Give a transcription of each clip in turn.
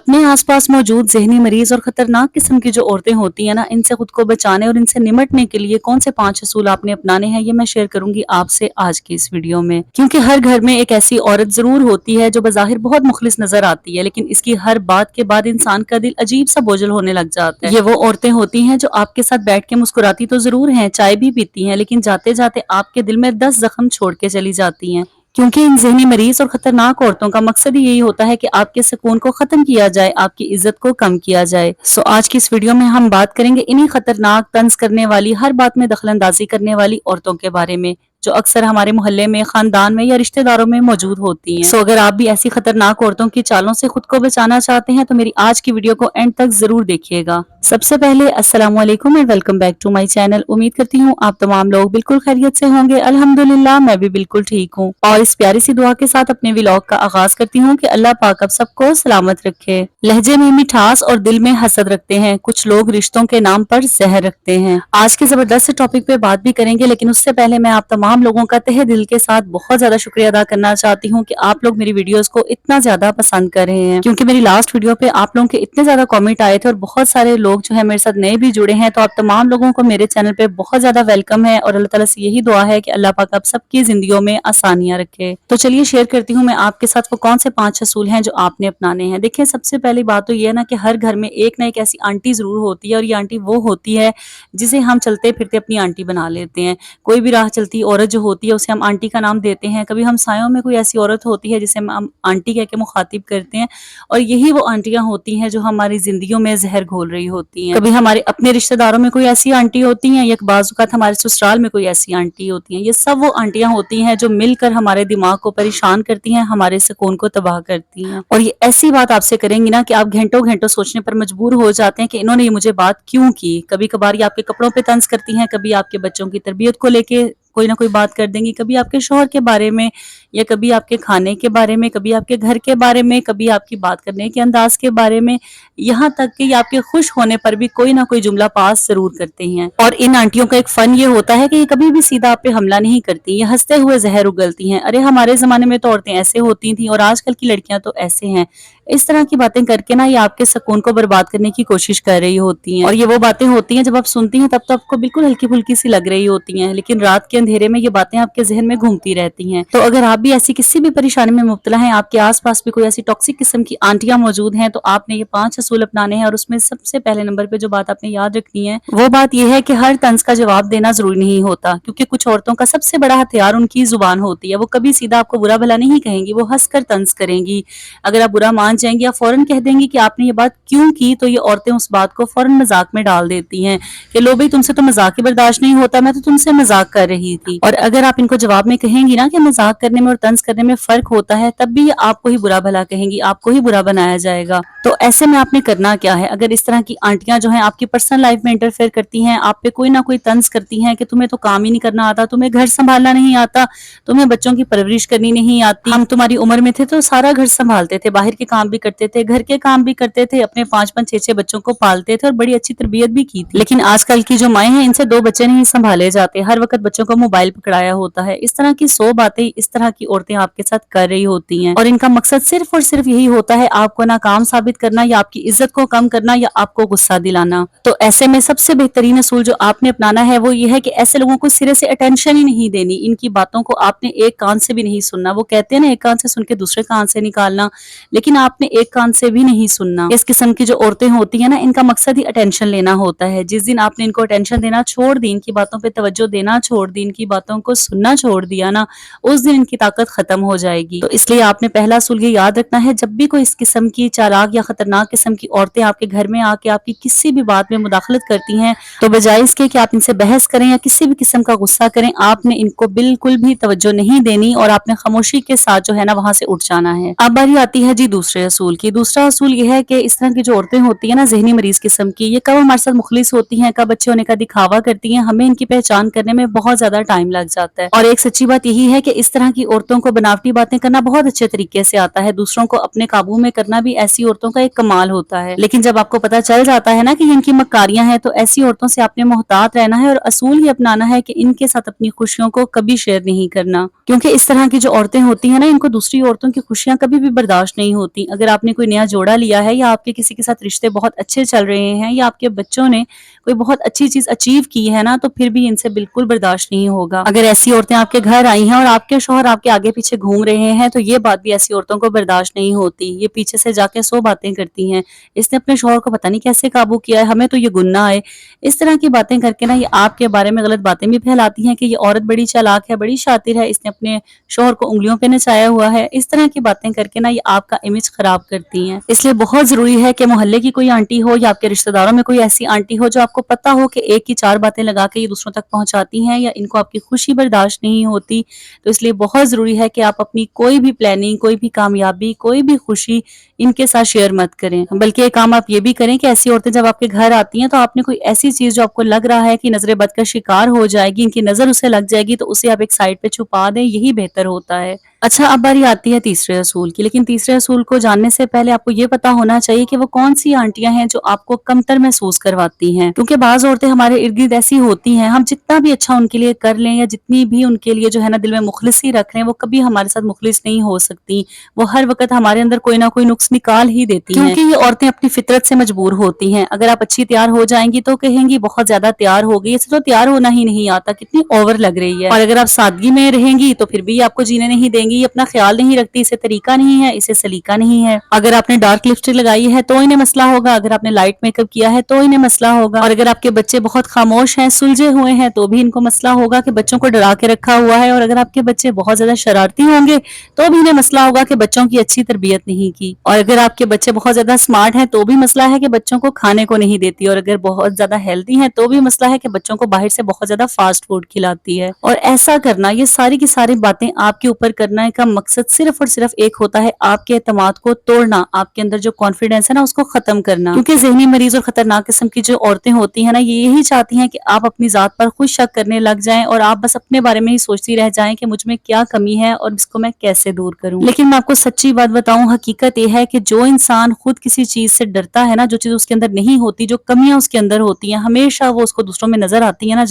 अपने आसपास मौजूद ज़हनी मरीज़ और ख़तरनाक किस्म की जो औरतें होती हैं ना, इनसे खुद को बचाने और इनसे निमटने के लिए कौन से 5 असूल आपने अपनाने हैं, ये मैं शेयर करूँगी आपसे आज की इस वीडियो में। क्योंकि हर घर में एक ऐसी औरत ज़रूर होती है जो बज़ाहिर बहुत मुख़लिस नज़र आती है, लेकिन इसकी हर बात के बाद इंसान का दिल अजीब-सा बोझिल होने लग जाता है। ये वो औरतें होती हैं जो आपके साथ बैठ के मुस्कुराती तो ज़रूर हैं, चाय भी पीती हैं, लेकिन जाते-जाते आपके दिल में 10 ज़ख्म छोड़ के चली जाती हैं। क्योंकि इन ज़हनी मरीज़ और ख़तरनाक औरतों का मकसद ही यही होता है कि आपके सुकून को ख़त्म किया जाए, आपकी इज़्ज़त को कम किया जाए। सो आज की इस वीडियो में हम बात करेंगे इन्हीं ख़तरनाक, तंज़ करने वाली, हर बात में दखल-अंदाज़ी करने वाली औरतों के बारे में, जो अक्सर हमारे मोहल्ले में, ख़ानदान में या रिश्तेदारों में मौजूद होती हैं। सो अगर आप भी ऐसी ख़तरनाक औरतों की चालों से खुद को बचाना चाहते हैं तो मेरी आज की वीडियो को एंड तक ज़रूर देखिएगा। सबसे पहले अस्सलामु अलैकुम and welcome back to my channel. उम्मीद करती हूँ आप तमाम लोग बिल्कुल खैरियत से होंगे। अल्हम्दुलिल्लाह मैं भी बिल्कुल ठीक हूँ और इस प्यारी सी दुआ के साथ अपने व्लॉग का आगाज करती हूँ कि अल्लाह पाक आप सबको सलामत रखे। लहजे में मिठास और दिल में हसद रखते हैं कुछ लोग, रिश्तों के नाम पर जहर रखते हैं। आज के जबरदस्त टॉपिक पे बात भी करेंगे, लेकिन उससे पहले मैं आप तमाम लोगों का तहे दिल के साथ बहुत ज्यादा शुक्रिया अदा करना चाहती हूँ कि आप लोग मेरी वीडियोस को इतना ज्यादा पसंद कर रहे हैं। क्योंकि मेरी लास्ट वीडियो पे आप लोगों के इतने ज्यादा कमेंट आए थे और बहुत सारे लोग जो है मेरे साथ नए भी जुड़े हैं, तो आप तमाम लोगों को मेरे चैनल पे बहुत ज्यादा वेलकम है और अल्लाह ताला से यही दुआ है कि अल्लाह पाक आप सबकी जिंदगियों में आसानियां रखे। तो चलिए शेयर करती हूँ मैं आपके साथ वो कौन से 5 असूल हैं जो आपने अपनाने हैं। देखिए, सबसे पहली बात तो ये है ना कि हर घर में एक ना एक ऐसी आंटी जरूर होती है, और ये आंटी वो होती है जिसे हम चलते फिरते अपनी आंटी बना लेते हैं। कोई भी राह चलती औरत जो होती है उसे हम आंटी का नाम देते हैं। कभी हम सायों में कोई ऐसी औरत होती है जिसे हम आंटी कह के मुखातिब करते हैं, और यही वो आंटियां होती हैं जो हमारी जिंदगियों में जहर घोल रही होती हैं। कभी हमारे अपने रिश्तेदारों में कोई ऐसी आंटी होती हैं, या बाज़ हमारे ससुराल में कोई ऐसी आंटी होती हैं। ये सब वो आंटियां होती हैं जो मिलकर हमारे दिमाग को परेशान करती हैं, हमारे सुकून को तबाह करती हैं। और ये ऐसी बात आपसे करेंगी ना कि आप घंटों घंटों सोचने पर मजबूर हो जाते हैं कि इन्होंने ये मुझे बात क्यों की। कभी कभार ये आपके कपड़ों पे तंज करती हैं, कभी आपके बच्चों की तरबियत को लेके कोई ना कोई बात कर देंगी, कभी आपके शौहर के बारे में, या कभी आपके खाने के बारे में, कभी आपके घर के बारे में, कभी आपकी बात करने के अंदाज के बारे में, यहाँ तक कि आपके खुश होने पर भी कोई ना कोई जुमला पास जरूर करती हैं। और इन आंटियों का एक फन ये होता है कि ये कभी भी सीधा आप पे हमला नहीं करती, ये हंसते हुए जहर उगलती हैं। अरे हमारे जमाने में तो औरतें ऐसे होती थी और आजकल की लड़कियां तो ऐसे हैं। इस तरह की बातें करके ना ये आपके सुकून को बर्बाद करने की कोशिश कर रही होती हैं। और ये वो बातें होती हैं जब आप सुनती हैं तब तो आपको बिल्कुल हल्की फुल्की सी लग रही होती हैं, लेकिन रात के अंधेरे में ये बातें आपके जहन में घूमती रहती हैं। तो अगर आप भी ऐसी किसी भी परेशानी में मुब्तला हैं, आपके आसपास भी कोई ऐसी टॉक्सिक किस्म की आंटियां मौजूद हैं, तो आपने ये 5 असूल अपनाने हैं। और उसमें सबसे पहले नंबर पे जो बात आपने याद रखनी है वो बात यह है कि हर तंज का जवाब देना जरूरी नहीं होता, क्योंकि कुछ औरतों का सबसे बड़ा हथियार उनकी जुबान होती है। वो कभी सीधा आपको बुरा भला नहीं कहेंगी, वो हंसकर तंज करेंगी। अगर आप बुरा मान जाएंगी या फौरन कह देंगी कि आपने ये बात क्यों की, तो ये औरतें उस बात को फौरन मजाक में डाल देती हैं कि लो भाई, तुमसे तो मजाक ही बर्दाश्त नहीं होता, मैं तो तुमसे मजाक कर रही थी। और अगर आप इनको जवाब में कहेंगी ना कि मजाक करने में और तंज करने में फर्क होता है, तब भी ये आपको ही बुरा भला कहेंगी, आपको ही बुरा बनाया जाएगा। तो ऐसे में आपने करना क्या है? अगर इस तरह की आंटियां जो हैं आपकी पर्सनल लाइफ में इंटरफेयर करती हैं, आप पे कोई ना कोई तंज करती हैं कि तुम्हें तो काम ही नहीं करना आता, तुम्हें घर संभालना नहीं आता, तुम्हें बच्चों की परवरिश करनी नहीं आती, हम तुम्हारी उम्र में थे तो सारा घर संभालते थे, बाहर के काम भी करते थे, घर के काम भी करते थे, अपने 5-5 6-6 बच्चों को पालते थे और बड़ी अच्छी तरबियत भी की थी। लेकिन आजकल की जो माएं हैं, इनसे 2 बच्चे नहीं संभाले जाते, हर वक्त बच्चों को मोबाइल पकड़ाया होता है। इस तरह की 100 बातें इस तरह की औरतें आपके साथ कर रही होती हैं, और इनका मकसद सिर्फ और सिर्फ यही होता है आपको नाकाम साबित करना, या आपकी इज्जत को कम करना, या आपको गुस्सा दिलाना। तो ऐसे में सबसे बेहतरीन असूल जो आपने अपनाना है वो ये है कि ऐसे लोगों को सिरे से अटेंशन ही नहीं देनी, इनकी बातों को आपने एक कान से भी नहीं सुनना। वो कहते हैं ना, एक कान से सुन के दूसरे कान से निकालना, लेकिन आपने एक कान से भी नहीं सुनना। इस किस्म की जो औरतें होती हैं ना, इनका मकसद ही अटेंशन लेना होता है। जिस दिन आपने इनको अटेंशन देना छोड़ दी, इनकी बातों पे तवज्जो देना छोड़ दी, इनकी बातों को सुनना छोड़ दिया ना, उस दिन इनकी ताकत खत्म हो जाएगी। तो इसलिए आपने पहला असूल ये याद रखना है, जब भी कोई इस किस्म की चालाक या खतरनाक किस्म की औरतें आपके घर में आके आपकी किसी भी बात में मुदाखलत करती हैं, तो बजाय इसके कि आप इनसे बहस करें या किसी भी किस्म का गुस्सा करें, आपने इनको बिल्कुल भी तवज्जो नहीं देनी और आपने खामोशी के साथ जो है ना वहां से उठ जाना है। अब बारी आती है जी दूसरे असूल की। दूसरा असूल ये है कि इस तरह की जो औरतें होती है ना, ज़हनी मरीज किस्म की, ये कब हमारे साथ मुखलिस होती हैं, कब अच्छे होने का दिखावा करती हैं, हमें इनकी पहचान करने में बहुत ज्यादा टाइम लग जाता है। और एक सच्ची बात यही है कि इस तरह की औरतों को बनावटी बातें करना बहुत अच्छे तरीके से आता है, दूसरों को अपने काबू में करना भी ऐसी औरतों का एक कमाल होता है। लेकिन जब आपको पता चल जाता है ना कि इनकी मक्कारियां हैं, तो ऐसी औरतों से आपने मोहतात रहना है और असूल ही अपनाना है कि इनके साथ अपनी खुशियों को कभी शेयर नहीं करना। क्योंकि इस तरह की जो औरतें होती हैं ना, इनको दूसरी औरतों की खुशियां कभी भी बर्दाश्त नहीं होती। اگر آپ نے کوئی نیا جوڑا لیا ہے یا آپ کے کسی کے ساتھ رشتے بہت اچھے چل رہے ہیں یا آپ کے بچوں نے کوئی بہت اچھی چیز اچیو کی ہے نا، تو پھر بھی ان سے بالکل برداشت نہیں ہوگا۔ اگر ایسی عورتیں آپ کے گھر آئی ہیں اور آپ کے شوہر آپ کے آگے پیچھے گھوم رہے ہیں تو یہ بات بھی ایسی عورتوں کو برداشت نہیں ہوتی۔ یہ پیچھے سے جا کے 100 باتیں کرتی ہیں، اس نے اپنے شوہر کو پتہ نہیں کیسے قابو کیا ہے، ہمیں تو یہ گناہ آئے۔ اس طرح کی باتیں کر کے نا یہ آپ کے بارے میں غلط باتیں بھی پھیلاتی ہیں کہ یہ عورت بڑی چالاک ہے، بڑی شاطر ہے، اس نے اپنے شوہر کو انگلیوں پہ نچایا ہوا ہے۔ اس طرح کی باتیں کر کے نا یہ آپ کا امیج خراب کرتی ہیں۔ اس لیے بہت ضروری ہے کہ محلے کی کوئی آنٹی ہو یا آپ کے رشتہ داروں میں کوئی ایسی آنٹی ہو جو آپ کو پتہ ہو کہ ایک کی 4 باتیں لگا کے یہ دوسروں تک پہنچاتی ہیں یا ان کو آپ کی خوشی برداشت نہیں ہوتی، تو اس لیے بہت ضروری ہے کہ آپ اپنی کوئی بھی پلاننگ، کوئی بھی کامیابی، کوئی بھی خوشی ان کے ساتھ شیئر مت کریں، بلکہ ایک کام آپ یہ بھی کریں کہ ایسی عورتیں جب آپ کے گھر آتی ہیں تو آپ نے کوئی ایسی چیز جو آپ کو لگ رہا ہے کہ نظر بد کا شکار ہو جائے گی، ان کی نظر اسے لگ جائے گی، تو اسے آپ ایک سائڈ پہ چھپا دیں، یہی بہتر ہوتا ہے۔ اچھا، اب باری آتی ہے تیسرے اصول کی، لیکن تیسرے اصول کو جاننے سے پہلے آپ کو یہ پتا ہونا چاہیے کہ وہ کون سی آنٹیاں ہیں جو آپ کو کمتر محسوس کرواتی ہیں، کیونکہ بعض عورتیں ہمارے ارد گرد ایسی ہوتی ہیں، ہم جتنا بھی اچھا ان کے لیے کر لیں یا جتنی بھی ان کے لیے جو ہے نا دل میں مخلصی رکھ لیں، وہ کبھی ہمارے ساتھ مخلص نہیں ہو سکتی، وہ ہر وقت ہمارے اندر کوئی نہ کوئی نقص نکال ہی دیتی ہیں، کیونکہ یہ عورتیں اپنی فطرت سے مجبور ہوتی ہیں۔ اگر آپ اچھی تیار ہو جائیں گی تو کہیں گی بہت زیادہ تیار ہو گئی، اسے تو تیار ہونا ہی نہیں آتا، کتنی اوور لگ رہی ہے، اور اگر آپ سادگی میں رہیں گی تو پھر بھی آپ کو جینے نہیں دیں گی، یہ اپنا خیال نہیں رکھتی، اسے طریقہ نہیں ہے، اسے سلیقہ نہیں ہے۔ اگر آپ نے ڈارک لپسٹک لگائی ہے تو انہیں مسئلہ ہوگا، اگر آپ نے لائٹ میک اپ کیا ہے تو انہیں مسئلہ ہوگا، اور اگر آپ کے بچے بہت خاموش ہیں، سلجھے ہوئے ہیں، تو بھی ان کو مسئلہ ہوگا کہ بچوں کو ڈرا کے رکھا ہوا ہے، اور اگر آپ کے بچے بہت زیادہ شرارتی ہوں گے تو بھی انہیں مسئلہ ہوگا کہ بچوں کی اچھی تربیت نہیں کی، اور اگر آپ کے بچے بہت زیادہ اسمارٹ ہیں تو بھی مسئلہ ہے کہ بچوں کو کھانے کو نہیں دیتی، اور اگر بہت زیادہ ہیلدی ہیں تو بھی مسئلہ ہے کہ بچوں کو باہر سے بہت زیادہ فاسٹ فوڈ کھلاتی ہے۔ اور ایسا کرنا، یہ ساری کی ساری باتیں آپ کے اوپر کرنا کا مقصد صرف اور صرف ایک ہوتا ہے، آپ کے اعتماد کو توڑنا، آپ کے اندر جو کانفیڈنس ہے نا اس کو ختم کرنا، کیونکہ ذہنی مریض اور خطرناک قسم کی جو عورتیں ہوتی ہیں نا یہ یہی چاہتی ہیں کہ آپ اپنی ذات پر خود شک کرنے لگ جائیں اور آپ بس اپنے بارے میں ہی سوچتی رہ جائیں کہ مجھ میں کیا کمی ہے اور اس کو میں کیسے دور کروں۔ لیکن میں آپ کو سچی بات بتاؤں، حقیقت یہ ہے کہ جو انسان خود کسی چیز سے ڈرتا ہے نا، جو چیز اس کے اندر نہیں ہوتی، جو کمیاں اس کے اندر ہوتی ہیں، ہمیشہ وہ اس کو دوسروں میں نظر آتی ہیں نا،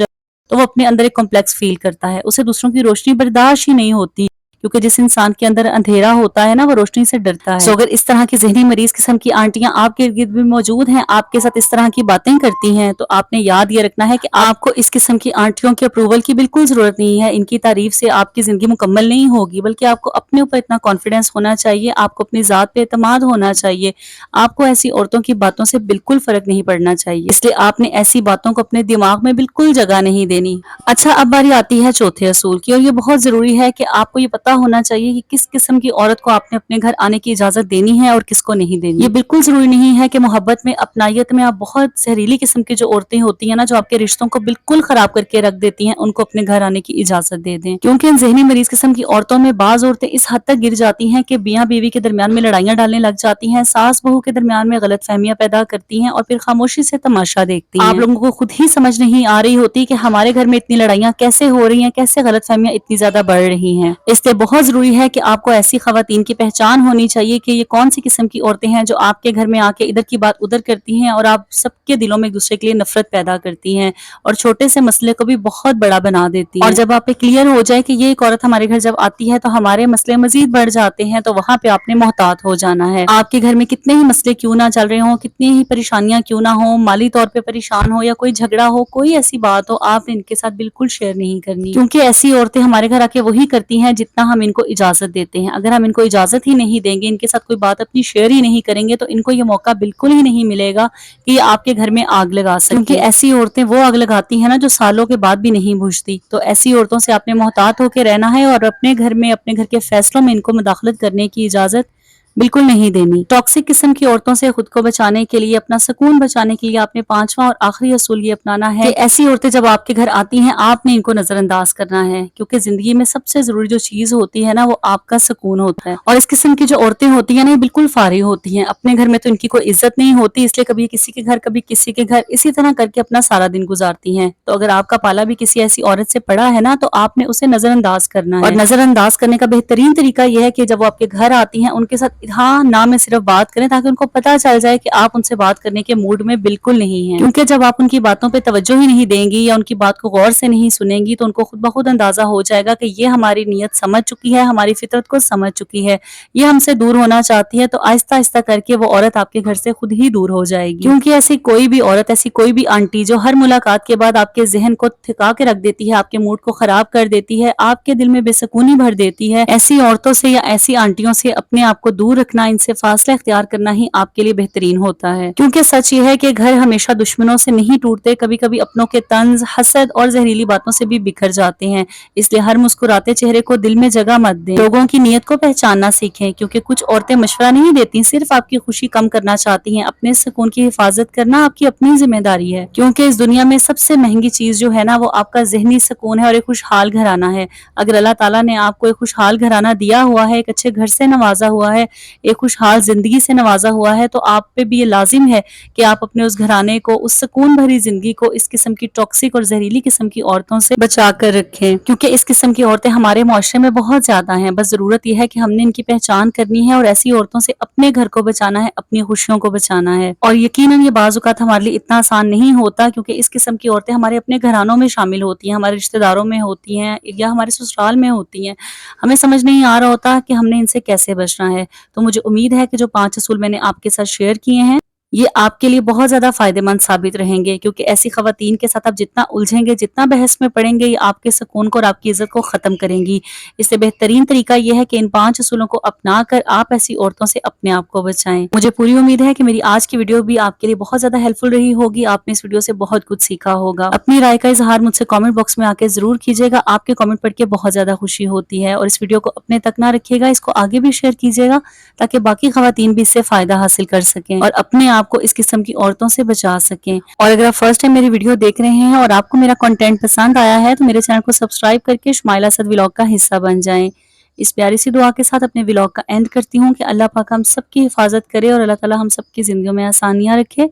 تو وہ اپنے اندر ایک کمپلیکس فیل کرتا ہے، اسے دوسروں کی روشنی برداشت ہی نہیں ہوتی، کیونکہ جس انسان کے اندر اندھیرا ہوتا ہے نا وہ روشنی سے ڈرتا ہے۔ اگر اس طرح کی ذہنی مریض قسم کی آنٹیاں آپ کے ارد گرد بھی موجود ہیں، آپ کے ساتھ اس طرح کی باتیں کرتی ہیں، تو آپ نے یاد یہ رکھنا ہے کہ آپ کو اس قسم کی آنٹیوں کے اپروول کی بالکل ضرورت نہیں ہے، ان کی تعریف سے آپ کی زندگی مکمل نہیں ہوگی، بلکہ آپ کو اپنے اوپر اتنا کانفیڈنس ہونا چاہیے، آپ کو اپنی ذات پہ اعتماد ہونا چاہیے، آپ کو ایسی عورتوں کی باتوں سے بالکل فرق نہیں پڑنا چاہیے، اس لیے آپ نے ایسی باتوں کو اپنے دماغ میں بالکل جگہ نہیں دینی۔ اچھا، اب باری آتی ہے چوتھے اصول کی، اور یہ بہت ضروری ہے کہ آپ کو یہ پتا ہونا چاہیے کہ کس قسم کی عورت کو آپ نے اپنے گھر آنے کی اجازت دینی ہے اور کس کو نہیں دینی۔ یہ بالکل ضروری نہیں ہے کہ محبت میں، اپنائیت میں آپ بہت زہریلی قسم کی جو عورتیں ہوتی ہیں نا جو آپ کے رشتوں کو بالکل خراب کر کے رکھ دیتی ہیں، ان کو اپنے گھر آنے کی اجازت دے دیں، کیونکہ ان ذہنی مریض قسم کی عورتوں میں بعض عورتیں اس حد تک گر جاتی ہیں کہ میاں بیوی کے درمیان میں لڑائیاں ڈالنے لگ جاتی ہیں، ساس بہو کے درمیان میں غلط فہمیاں پیدا کرتی ہیں اور پھر خاموشی سے تماشا دیکھتی ہیں۔ آپ لوگوں کو خود ہی سمجھ نہیں آ رہی ہوتی کہ ہمارے گھر میں اتنی لڑائیاں کیسے ہو رہی ہیں، کیسے غلط فہمیاں اتنی زیادہ بڑھ رہی ہیں۔ اس لیے بہت ضروری ہے کہ آپ کو ایسی خواتین کی پہچان ہونی چاہیے کہ یہ کون سی قسم کی عورتیں ہیں جو آپ کے گھر میں آ کے ادھر کی بات ادھر کرتی ہیں اور آپ سب کے دلوں میں ایک دوسرے کے لیے نفرت پیدا کرتی ہیں اور چھوٹے سے مسئلے کو بھی بہت بڑا بنا دیتی ہیں۔ اور جب آپ پہ کلیئر ہو جائے کہ یہ ایک عورت ہمارے گھر جب آتی ہے تو ہمارے مسئلے مزید بڑھ جاتے ہیں، تو وہاں پہ آپ نے محتاط ہو جانا ہے۔ آپ کے گھر میں کتنے ہی مسئلے کیوں نہ چل رہے ہوں، کتنی ہی پریشانیاں کیوں نہ ہوں، مالی طور پہ پریشان ہو یا کوئی جھگڑا ہو، کوئی ایسی بات ہو، آپ نے ان کے ساتھ بالکل شیئر نہیں کرنی، کیونکہ ایسی عورتیں ہمارے گھر آ کے وہی کرتی ہیں جتنا ہم ان کو اجازت دیتے ہیں۔ اگر ہم ان کو اجازت ہی نہیں دیں گے، ان کے ساتھ کوئی بات اپنی شیئر ہی نہیں کریں گے، تو ان کو یہ موقع بالکل ہی نہیں ملے گا کہ یہ آپ کے گھر میں آگ لگا سکیں، کیونکہ ایسی عورتیں وہ آگ لگاتی ہیں نا جو سالوں کے بعد بھی نہیں بجھتی۔ تو ایسی عورتوں سے آپ نے محتاط ہو کے رہنا ہے اور اپنے گھر میں، اپنے گھر کے فیصلوں میں ان کو مداخلت کرنے کی اجازت بالکل نہیں دینی۔ ٹاکسک قسم کی عورتوں سے خود کو بچانے کے لیے، اپنا سکون بچانے کے لیے آپ نے پانچواں اور آخری اصول یہ اپنانا ہے کہ ایسی عورتیں جب آپ کے گھر آتی ہیں آپ نے ان کو نظر انداز کرنا ہے، کیونکہ زندگی میں سب سے ضروری جو چیز ہوتی ہے نا وہ آپ کا سکون ہوتا ہے، اور اس قسم کی جو عورتیں ہوتی ہیں نا یہ بالکل فارغ ہوتی ہیں، اپنے گھر میں تو ان کی کوئی عزت نہیں ہوتی، اس لیے کبھی کسی کے گھر کبھی کسی کے گھر اسی طرح کر کے اپنا سارا دن گزارتی ہیں۔ تو اگر آپ کا پالا بھی کسی ایسی عورت سے پڑا ہے نا تو آپ نے اسے نظر انداز کرنا ہے، اور نظر انداز کرنے کا بہترین طریقہ یہ ہے کہ جب وہ آپ کے گھر آتی ہیں ان کے ساتھ हाँ ना में सिर्फ बात करें, ताकि उनको पता चल जाए कि आप उनसे बात करने के मूड में बिल्कुल नहीं हैं। क्योंकि जब आप उनकी बातों पे तवज्जो ही नहीं देंगी या उनकी बात को गौर से नहीं सुनेंगी, तो उनको खुद ब खुद अंदाजा हो जाएगा कि ये हमारी नीयत समझ चुकी है, हमारी फितरत को समझ चुकी है, ये हमसे दूर होना चाहती है। तो आहिस्ता आहिस्ता करके वो औरत आपके घर से खुद ही दूर हो जाएगी। क्योंकि ऐसी कोई भी औरत, ऐसी कोई भी आंटी जो हर मुलाकात के बाद आपके जहन को थका के रख देती है, आपके मूड को खराब कर देती है, आपके दिल में बेसकूनी भर देती है, ऐसी औरतों से या ऐसी आंटियों से अपने आप को दूर रखना, इनसे फासला इख्तियार करना ही आपके लिए बेहतरीन होता है। क्योंकि सच ये है कि घर हमेशा दुश्मनों से नहीं टूटते, कभी कभी अपनों के तंज, हसद और जहरीली बातों से भी बिखर जाते हैं। इसलिए हर मुस्कुराते चेहरे को दिल में जगह मत दें। लोगों की नीयत को पहचानना सीखें, क्योंकि कुछ औरतें मशवरा नहीं देती, सिर्फ आपकी खुशी कम करना चाहती हैं। अपने सुकून की हिफाजत करना आपकी अपनी जिम्मेदारी है, क्योंकि इस दुनिया में सबसे महंगी चीज जो है ना, वो आपका जहनी सुकून है और एक खुशहाल घराना है। अगर अल्लाह ताला ने आपको एक खुशहाल घराना दिया हुआ है, एक अच्छे घर से नवाजा हुआ है, एक खुशहाल जिंदगी से नवाजा हुआ है, तो आप पे भी ये लाजिम है कि आप अपने उस घराने को, उस सुकून भरी जिंदगी को इस किस्म की टॉक्सिक और जहरीली किस्म की औरतों से बचा कर रखें। क्योंकि इस किस्म की औरतें हमारे मुआशरे में बहुत ज्यादा हैं। बस जरूरत यह है कि हमने इनकी पहचान करनी है और ऐसी औरतों से अपने घर को बचाना है, अपनी खुशियों को बचाना है। और यकीनन ये बाज़ औक़ात हमारे लिए इतना आसान नहीं होता, क्योंकि इस किस्म की औरतें हमारे अपने घरानों में शामिल होती हैं, हमारे रिश्तेदारों में होती हैं या हमारे ससुराल में होती हैं। हमें समझ नहीं आ रहा होता कि हमने इनसे कैसे बचना है। तो मुझे उम्मीद है कि जो 5 असूल मैंने आपके साथ शेयर किए हैं, ये आपके लिए बहुत ज़्यादा फ़ायदेमंद साबित रहेंगे। क्योंकि ऐसी ख़वातीन के साथ आप जितना उलझेंगे, जितना बहस में पड़ेंगे, ये आपके सुकून को और आपकी इज़्ज़त को ख़त्म करेंगी। इसलिए बेहतरीन तरीका ये है कि इन 5 असूलों को अपना कर आप ऐसी औरतों से अपने आप को बचाएं। मुझे पूरी उम्मीद है कि मेरी आज की वीडियो भी आपके लिए बहुत ज़्यादा हेल्पफुल रही होगी। आपने इस वीडियो से बहुत कुछ सीखा होगा। अपनी राय का इजहार मुझसे कॉमेंट बॉक्स में आके ज़रूर कीजिएगा। आपके कॉमेंट पढ़ के बहुत ज़्यादा खुशी होती है। और इस वीडियो को अपने तक ना रखिएगा, इसको आगे भी शेयर कीजिएगा, ताकि बाकी ख़वातीन भी इससे फ़ायदा हासिल कर सकें और अपने आप को इस किस्म की औरतों से बचा सकें। और अगर आप फर्स्ट टाइम मेरी वीडियो देख रहे हैं और आपको मेरा कंटेंट पसंद आया है, तो मेरे चैनल को सब्सक्राइब करके शुमाइला असद व्लॉग का हिस्सा बन जाएं। इस प्यारी सी दुआ के साथ अपने व्लॉग का एंड करती हूँ कि अल्लाह पाक हम सबकी हिफाजत करे और अल्लाह ताला हम सबकी जिंदगी में आसानियां रखे।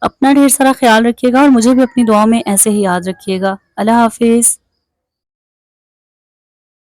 अपना ढेर सारा ख्याल रखिएगा और मुझे भी अपनी दुआओं में ऐसे ही याद रखिएगा। अल्लाह हाफिज।